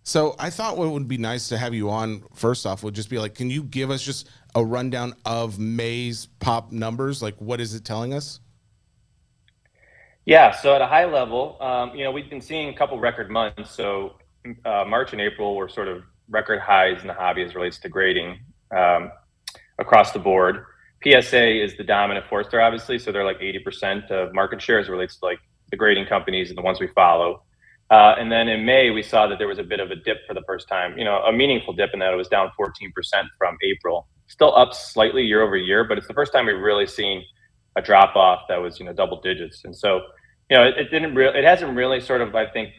So I thought what would be nice to have you on first off would just be like, can you give us just a rundown of May's pop numbers? Like, what is it telling us? Yeah, so at a high level, we've been seeing a couple record months. So March and April were sort of record highs in the hobby as relates to grading um, across the board. PSA is the dominant force there, obviously. So they're like 80% of market share as it relates to like the grading companies and the ones we follow. And then in May, we saw that there was a bit of a dip for the first time, a meaningful dip in that it was down 14% from April. Still up slightly year over year, but it's the first time we've really seen a drop off that was, double digits. And so, it hasn't really sort of, I think,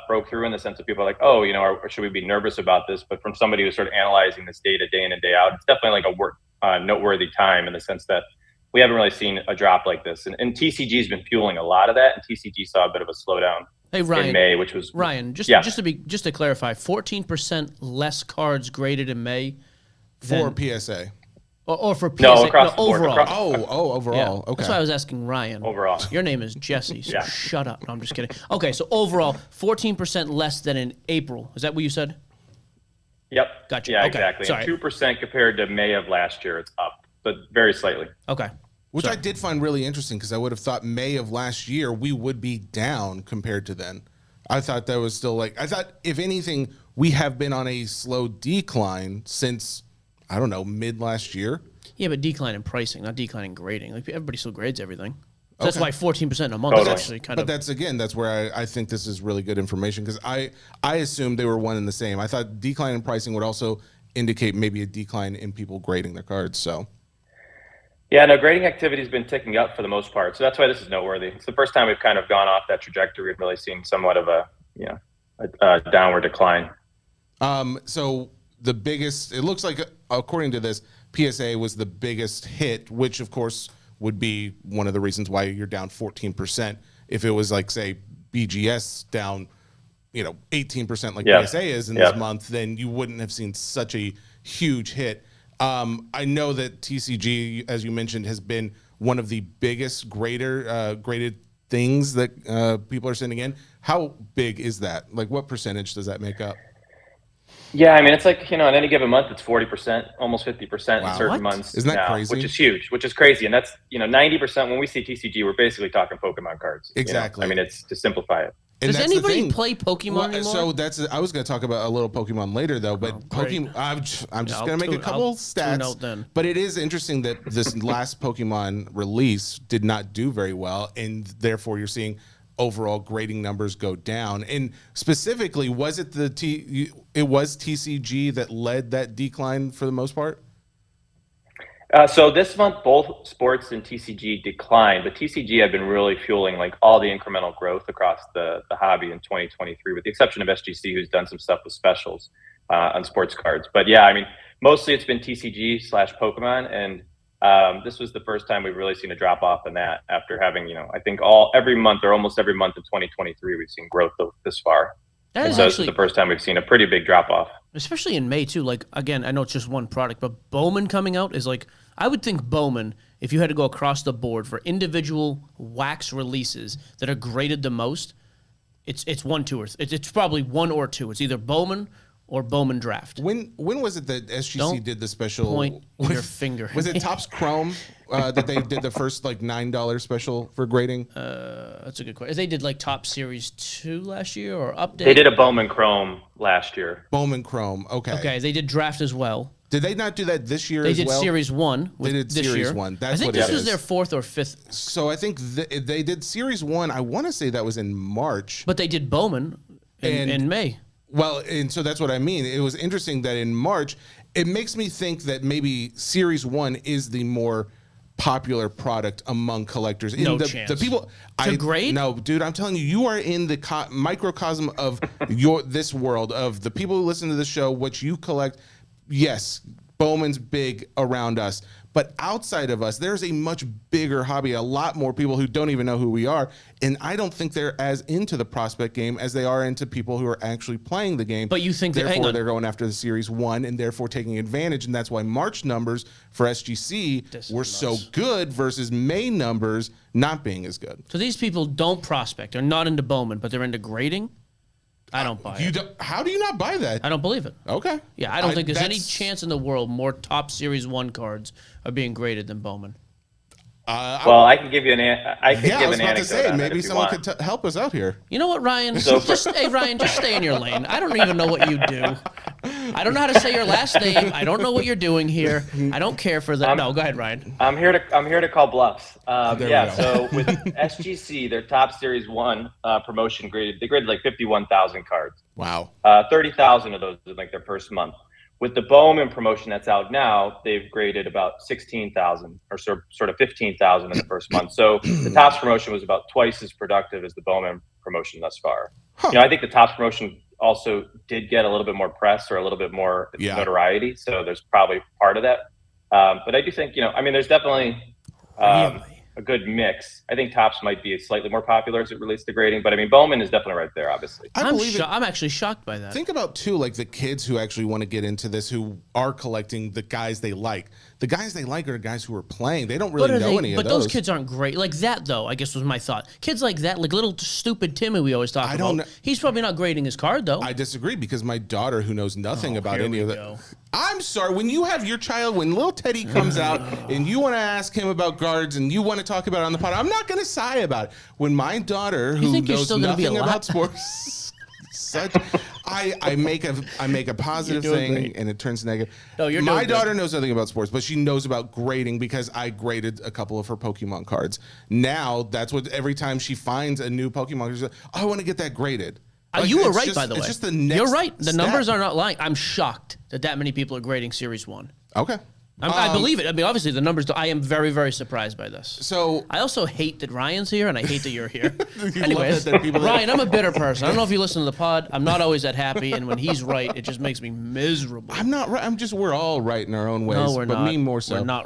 broke through in the sense of people are like, oh, or should we be nervous about this? But from somebody who's sort of analyzing this data day in and day out, it's definitely like a noteworthy time in the sense that we haven't really seen a drop like this. And TCG has been fueling a lot of that. And TCG saw a bit of a slowdown in May, which was Ryan. Just to clarify, 14% less cards graded in May for PSA. Or for PSA. No, across the board. Overall. Overall. Yeah. Okay. That's why I was asking Ryan. Overall. Your name is Jesse, so shut up. No, I'm just kidding. Okay, so overall, 14% less than in April. Is that what you said? Yep. Gotcha. Yeah, okay. exactly. Sorry. 2% compared to May of last year, it's up, but very slightly. Okay. Which I did find really interesting because I would have thought May of last year we would be down compared to then. I thought that was still I thought if anything, we have been on a slow decline since, I don't know, mid last year. Yeah, but decline in pricing, not decline in grading. Like everybody still grades everything. So that's why 14% in a month is actually kind of. But that's where I think this is really good information because I assumed they were one and the same. I thought decline in pricing would also indicate maybe a decline in people grading their cards. So. Yeah, no, grading activity has been ticking up for the most part. So that's why this is noteworthy. It's the first time we've kind of gone off that trajectory and really seen somewhat of a downward decline. So the biggest, it looks like, according to this, PSA was the biggest hit, which of course would be one of the reasons why you're down 14%. If it was like, say, BGS down, 18% like PSA is in this month, then you wouldn't have seen such a huge hit. I know that TCG, as you mentioned, has been one of the biggest graded things that people are sending in. How big is that? Like, what percentage does that make up? Yeah, I mean, it's like, on any given month, it's 40%, almost 50% in certain months. Isn't that now, crazy? Which is huge, which is crazy. And that's, 90% when we see TCG, we're basically talking Pokemon cards. Exactly. I mean, it's to simplify it. Does anybody play Pokemon anymore? So I was going to talk about a little Pokemon later, though. But Pokemon, I'm just going to make a couple stats. But it is interesting that this last Pokemon release did not do very well, and therefore you're seeing overall grading numbers go down. And specifically, was it it was TCG that led that decline for the most part? So this month, both sports and TCG declined, but TCG had been really fueling like all the incremental growth across the hobby in 2023, with the exception of SGC, who's done some stuff with specials on sports cards. But yeah, I mean, mostly it's been TCG/Pokemon, and this was the first time we've really seen a drop off in that after having, I think every month or almost every month of 2023, we've seen growth this far. This is the first time we've seen a pretty big drop off. Especially in May, too. Like, again, I know it's just one product, but Bowman coming out is like, I would think Bowman, if you had to go across the board for individual wax releases that are graded the most, it's one, two, or it's probably one or two. It's either Bowman or Bowman Draft. When was it that SGC did the special? Point your finger. Was it Topps Chrome that they did the first like $9 special for grading? That's a good question. They did like Top Series 2 last year or Update? They did a Bowman Chrome last year. Bowman Chrome, okay. Okay, they did Draft as well. Did they not do that this year as well? They did Series 1 They did Series 1. That's what it is. I think this was their fourth or fifth. So I think they did Series 1. I want to say that was in March. But they did Bowman in May. Well, and so that's what I mean. It was interesting that in March, it makes me think that maybe Series 1 is the more popular product among collectors. No chance. The people to grade? No, dude, I'm telling you, you are in the microcosm of this world of the people who listen to the show, what you collect. Yes, Bowman's big around us. But outside of us, there's a much bigger hobby, a lot more people who don't even know who we are. And I don't think they're as into the prospect game as they are into people who are actually playing the game. But you think therefore they're going after the Series 1 and therefore taking advantage. And that's why March numbers for SGC were so good versus May numbers not being as good. So these people don't prospect. They're not into Bowman, but they're into grading? I don't buy it. How do you not buy that? I don't believe it. Okay. Yeah, I don't think there's any chance in the world more top Series 1 cards are being graded than Bowman. Well, I can give you an I was about to say, maybe someone could help us out here. You know what, Ryan? Hey, Ryan, just stay in your lane. I don't even know what you do. I don't know how to say your last name. I don't know what you're doing here. I don't care for that. No, go ahead, Ryan. I'm here to call bluffs. Yeah. So with SGC, their top Series 1 promotion they graded like 51,000 cards. Wow. 30,000 of those in like their first month. With the Bowman promotion that's out now, they've graded about 16,000 or sort of 15,000 in the first month. So the Topps promotion was about twice as productive as the Bowman promotion thus far. Huh. I think the Topps promotion also did get a little bit more press or a little bit more notoriety. So there's probably part of that. But I do think, there's definitely a good mix. I think Topps might be slightly more popular as it relates to grading, but Bowman is definitely right there, obviously. I'm actually shocked by that. Think about too, like the kids who actually want to get into this, who are collecting the guys they like. The guys they like are guys who are playing. They don't really know any of those. But those kids aren't great. Like that, though, I guess was my thought. Kids like that, like little stupid Timmy we always talk about. He's probably not grading his card, though. I disagree, because my daughter, who knows nothing about any of that. I'm sorry, when you have your child, when little Teddy comes out and you want to ask him about guards and you want to talk about it on the pod, I'm not going to sigh about it. When my daughter, who knows nothing about sports, I make a positive thing and it turns negative. No, my daughter knows nothing about sports, but she knows about grading because I graded a couple of her Pokemon cards. Now that's what every time she finds a new Pokemon, she's like, oh, I want to get that graded. You were right, by the way. It's just the next You're right. The step. numbers are not lying. I'm shocked that many people are grading Series 1. Okay. I believe it. Obviously, the numbers. I am very, very surprised by this. So I also hate that Ryan's here, and I hate that you're here. Anyways, Ryan, I'm a bitter person. I don't know if you listen to the pod. I'm not always that happy, and when he's right, it just makes me miserable. I'm not right. We're all right in our own ways. No, we're but not. me more so. We're not